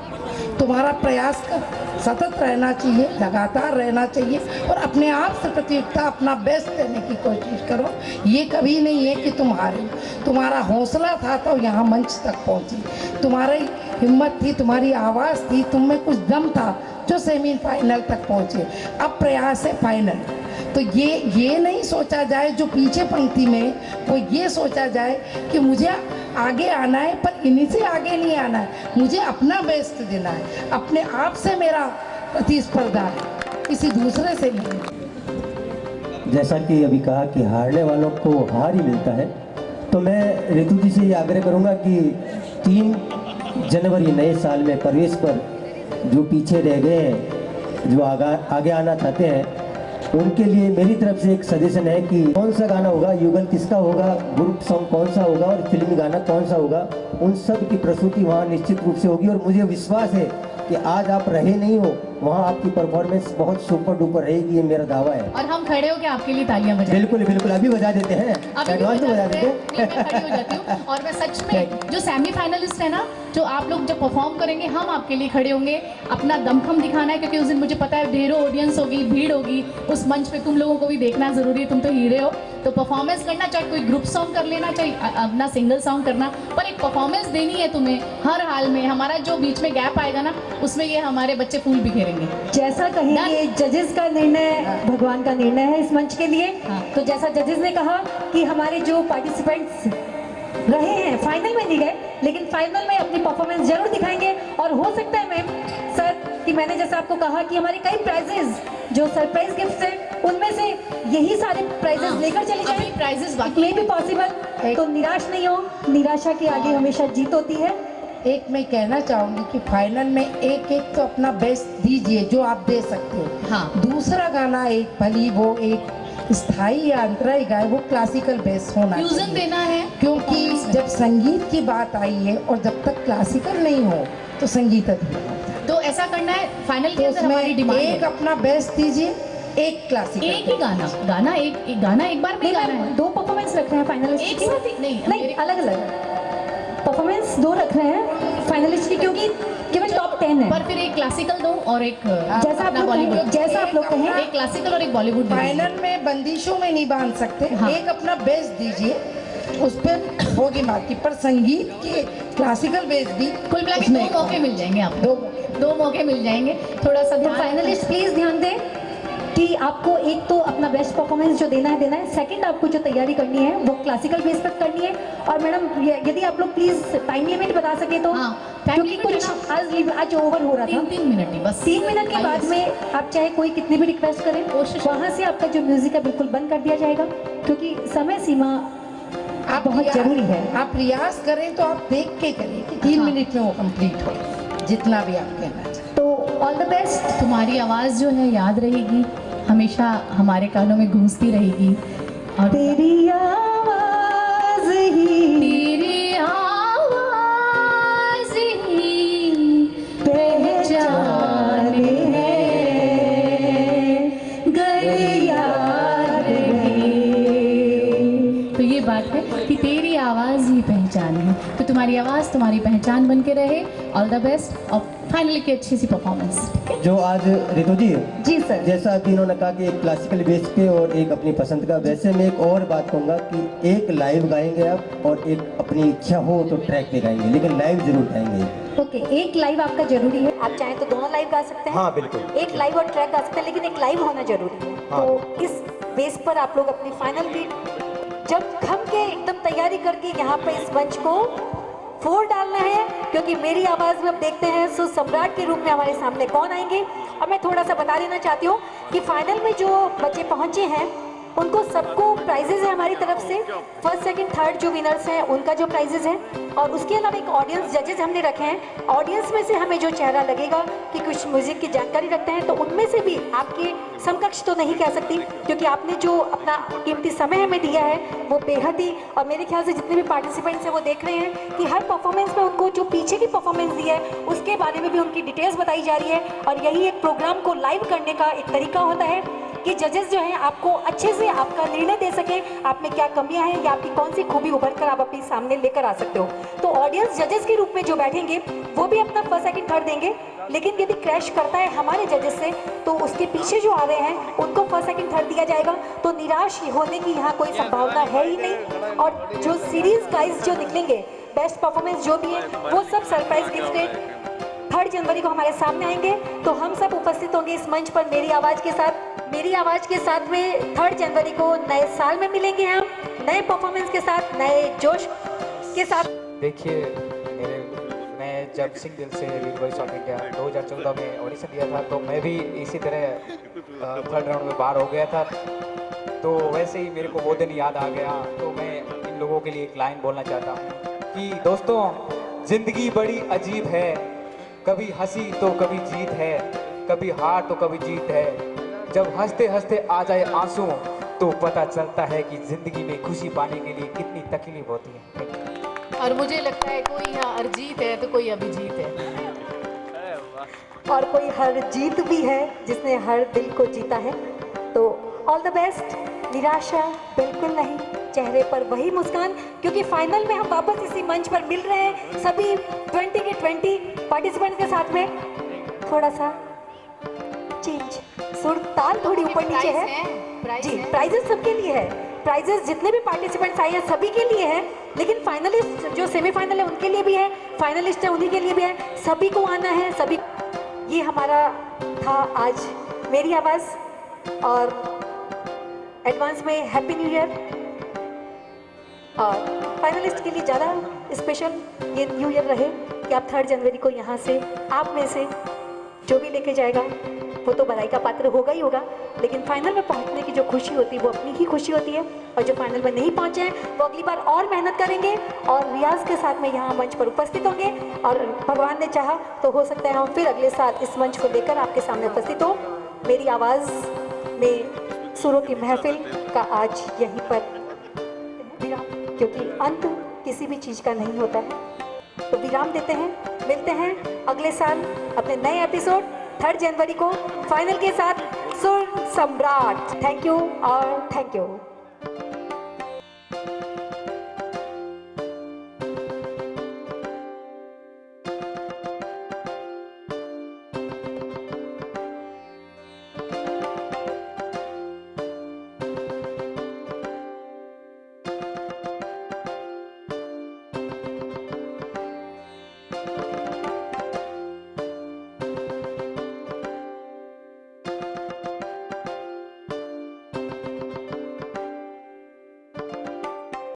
तुम्हारा प्रयास का सतत रहना चाहिए, लगातार रहना चाहिए, और अपने आप से प्रतियोगिता अपना बेस्ट देने की कोशिश करो। ये कभी नहीं है कि तुम हारे। तुम्हारा हौसला था तो यहाँ मंच तक पहुँची, तुम्हारी हिम्मत थी, तुम्हारी आवाज़ थी, तुम में कुछ दम था जो सेमीफाइनल तक पहुँचे। अब प्रयास है फाइनल। तो ये नहीं सोचा जाए, जो पीछे पंक्ति में वो ये सोचा जाए कि मुझे आगे आना है, पर इन्हीं से आगे नहीं आना है, मुझे अपना बेस्ट देना है। अपने आप से मेरा प्रतिस्पर्धा है, किसी दूसरे से नहीं। जैसा कि अभी कहा कि हारने वालों को हार ही मिलता है, तो मैं ऋतु जी से ये आग्रह करूँगा कि 3 जनवरी नए साल में प्रवेश पर जो पीछे रह गए हैं, जो आगे आना चाहते हैं, उनके लिए मेरी तरफ से एक सजेशन है कि कौन सा गाना होगा, युगल किसका होगा, ग्रुप सॉन्ग कौन सा होगा और फिल्मी गाना कौन सा होगा, उन सब की प्रस्तुति वहाँ निश्चित रूप से होगी। और मुझे विश्वास है कि आज आप रहे नहीं हो, वहाँ आपकी परफॉर्मेंस बहुत सुपर डुपर रहेगी, ये मेरा दावा है। और हम खड़े होकर आपके लिए तालियां बजाएं। बिल्कुल बिल्कुल, अभी बजा देते हैं, अभी एडवांस में बजा देते नहीं, मैं खड़ी हो जाती हूँ। और मैं सच में जो सेमीफाइनलिस्ट है ना, जो आप लोग जब परफॉर्म करेंगे हम आपके लिए खड़े होंगे, अपना दमखम दिखाना है, क्योंकि उस दिन मुझे पता है ढेरों ऑडियंस होगी, भीड़ होगी उस मंच पे, तुम लोगों को भी देखना जरूरी है, तुम तो हीरे हो। तो परफॉर्मेंस करना, चाहे कोई ग्रुप सॉन्ग कर लेना, चाहे अपना सिंगल सॉन्ग करना, पर एक परफॉर्मेंस देनी है तुम्हें हर हाल में। हमारा जो बीच में गैप आएगा ना, उसमें ये हमारे बच्चे फूल बिखेरेंगे। जैसा कहेंगे जजेस का निर्णय भगवान का निर्णय है इस मंच के लिए। हाँ। तो जैसा जजेस ने कहा कि हमारे जो पार्टिसिपेंट्स रहे हैं फाइनल में नहीं गए, लेकिन फाइनल में अपनी परफॉर्मेंस जरूर दिखाएंगे। और हो सकता है मैम सर कि मैंने जैसा आपको कहा कि हमारे कई प्राइजेस जो सरप्राइज गिफ्ट हैं उनमें से यही सारे प्राइजेस लेकर चले जाएं। Prizes it may be possible. तो निराश नहीं हो, निराशा के आगे हमेशा जीत होती है। एक मैं कहना चाहूंगी कि फाइनल में एक एक तो अपना बेस्ट दीजिए जो आप दे सकते हो। हाँ। दूसरा गाना एक भली वो एक स्थाई या अंतराई गाए, वो क्लासिकल बेस होना फ्यूजन चाहिए। देना है, क्योंकि जब संगीत की बात आई है और जब तक क्लासिकल नहीं हो तो संगीत अधूरा होता है। तो ऐसा करना है फाइनल के तो अंदर हमारी उसमें डिमांड एक है। अपना बेस्ट दीजिए, एक क्लासिकल। एक ही गाना गाना एक गाना एक बार में नहीं गाना मैम, है। 2 परफॉर्मेंस रख रहे हैं फाइनलिस्ट एक की। साथ ही नहीं, नहीं मेरे- अलग अलग परफॉर्मेंस 2 रख रहे हैं फाइनलिस्ट की, क्योंकि केवल टॉप 10 है। पर फिर एक क्लासिकल दो और एक जैसा आप अपना लोग बॉलीवुड। कहें, जैसा आप लोग कहें। एक क्लासिकल और एक बॉलीवुड दे दीजिए। फाइनल में बंदिशों में नहीं बांध सकते। हाँ। एक अपना बेस दीजिए, उस पर होगी मार्की, पर संगीत के क्लासिकल बेस भी कुल मिला के उसमें 2 मौके मिल जाएंगे आपको। 2 मौके मिल जाएंगे। थोड़ा सा तो ध्यान फाइनलिस्ट प्लीज ध्यान दें कि आपको एक तो अपना बेस्ट परफॉर्मेंस जो देना है, सेकंड आपको जो तैयारी करनी है वो क्लासिकल बेस पर करनी है। और मैडम यदि आप लोग प्लीज टाइम लिमिट बता सके तो, हाँ, time क्योंकि limit कुछ है आज ओवर हो रहा था। 3 मिनट ही बस। 3 मिनट के बाद में आप चाहे कोई कितनी भी रिक्वेस्ट करें, कोशिश वहाँ से आपका जो म्यूजिक है बिल्कुल बंद कर दिया जाएगा, क्योंकि समय सीमा आप बहुत रियाज- जरूरी है। आप रियाज करें तो आप देख के करें कि 3 हाँ। मिनट में वो कंप्लीट हो, जितना भी आप कहना चाहें। तो ऑल द बेस्ट। तुम्हारी आवाज़ जो है याद रहेगी, हमेशा हमारे कानों में गूंजती रहेगी। और तेरी आवाज ही तेरी आवाज़ ही पहचान है, घर याद है। तो ये बात है कि तेरी आवाज़ ही पहचान है। तो तुम्हारी आवाज़ तुम्हारी पहचान बन के रहे। ऑल द बेस्ट और फाइनली की अच्छी सी परफॉर्मेंस। जो आज रितु जी, जी सर। जैसा कि इन्होंने कहा कि एक क्लासिकल बेस पे और एक अपनी पसंद का, वैसे मैं एक और बात कहूँगा कि एक लाइव गाएंगे आप और एक अपनी इच्छा हो तो ट्रैक पे गाएंगे, लेकिन लाइव जरूर गाएंगे। ओके, एक लाइव आपका जरूरी है। आप चाहें तो दोनों लाइव गा सकते हैं। हाँ, बिल्कुल। एक लाइव और ट्रैक गा सकते हैं, लेकिन एक लाइव होना जरूरी है। हाँ। तो इस बेस पर आप लोग अपनी फाइनल बीट जब थम के एकदम तैयारी करके यहाँ पे इस मंच को फोड़ डालना है, क्योंकि मेरी आवाज में अब देखते हैं सो सम्राट के रूप में हमारे सामने कौन आएंगे। और मैं थोड़ा सा बता देना चाहती हूँ कि फाइनल में जो बच्चे पहुंचे हैं उनको सबको प्राइजेज है हमारी तरफ से। फर्स्ट सेकंड थर्ड जो विनर्स हैं उनका जो प्राइजेज है, और उसके अलावा एक ऑडियंस जजेस हमने रखे हैं। ऑडियंस में से हमें जो चेहरा लगेगा कि कुछ म्यूजिक की जानकारी रखते हैं, तो उनमें से भी आपके समकक्ष तो नहीं कह सकती, क्योंकि आपने जो अपना कीमती समय हमें दिया है वो बेहद ही, और मेरे ख्याल से जितने भी पार्टिसिपेंट्स हैं वो देख रहे हैं कि हर परफॉर्मेंस में उनको जो पीछे की परफॉर्मेंस दी है उसके बारे में भी उनकी डिटेल्स बताई जा रही है। और यही एक प्रोग्राम को लाइव करने का एक तरीका होता है कि जजेस जो हैं आपको अच्छे से आपका निर्णय दे सके, आप में क्या कमियां हैं या आपकी कौन सी खूबी उभर कर आप अपने सामने लेकर आ सकते हो। तो ऑडियंस जजेस के रूप में जो बैठेंगे वो भी अपना फर्स्ट सेकंड थर्ड देंगे, लेकिन यदि क्रैश करता है हमारे जजेस से तो उसके पीछे जो आ रहे हैं उनको फर्स्ट सेकंड थर्ड दिया जाएगा। तो निराश होने की यहाँ कोई संभावना है ही नहीं। और जो सीरीज गाइज जो निकलेंगे, बेस्ट परफॉर्मेंस जो भी है वो सब सरप्राइज गिफ्टेड 3 जनवरी को हमारे सामने आएंगे। तो हम सब उपस्थित होंगे इस मंच पर मेरी आवाज के साथ। मेरी आवाज के साथ में 3 जनवरी को नए साल में मिलेंगे हम, नए परफॉर्मेंस के साथ, नए जोश के साथ। देखिए, मैं जब सिंगल से लीड वॉइस ऑफ इंडिया 2014 में ऑडिशन दिया था तो मैं भी इसी तरह थर्ड राउंड में बाहर हो गया था। तो वैसे ही मेरे को वो दिन याद आ गया। तो मैं इन लोगों के लिए एक लाइन बोलना चाहता हूँ कि दोस्तों, जिंदगी बड़ी अजीब है, कभी हंसी तो कभी जीत है, कभी हार तो कभी जीत है। जब हंसते हंसते आ जाए आंसू तो पता चलता है कि जिंदगी में खुशी पाने के लिए कितनी तकलीफ होती है। और मुझे लगता है कोई यहाँ अरिजीत है तो कोई अभिजीत है। और कोई हर जीत भी है जिसने हर दिल को जीता है। तो ऑल द बेस्ट। निराशा बिल्कुल नहीं, चेहरे पर वही मुस्कान, क्योंकि फाइनल में हम वापस इसी मंच पर मिल रहे हैं सभी 20 के 20 पार्टिसिपेंट्स के साथ में। थोड़ा सा चेंज, सुर ताल थोड़ी ऊपर नीचे है जी। प्राइजेस सबके लिए है, प्राइजेस जितने भी पार्टिसिपेंट्स आए हैं सभी के लिए है, लेकिन फाइनलिस्ट जो सेमीफाइनल है उनके लिए भी है, फाइनलिस्ट है उन्हीं के लिए भी है, सभी को आना है सभी। ये हमारा था आज मेरी आवाज़, और एडवांस में हैप्पी न्यू ईयर। और फाइनलिस्ट के लिए ज़्यादा स्पेशल ये न्यू ईयर रहे कि आप 3 जनवरी को यहाँ से आप में से जो भी लेके जाएगा वो तो बधाई का पात्र होगा ही होगा, लेकिन फाइनल में पहुंचने की जो खुशी होती है वो अपनी ही खुशी होती है। और जो फाइनल में नहीं पहुंचे हैं वो अगली बार और मेहनत करेंगे और रियाज के साथ में यहाँ मंच पर उपस्थित होंगे, और भगवान ने चाहा तो हो सकता है हम फिर अगले साल इस मंच को लेकर आपके सामने उपस्थित हो। मेरी आवाज़ में सुरों की महफिल का आज यहीं पर विराम, क्योंकि अंत किसी भी चीज़ का नहीं होता है। तो विराम देते हैं, मिलते हैं अगले साल अपने नए एपिसोड 3 जनवरी को फाइनल के साथ सुर सम्राट। थैंक यू और थैंक यू।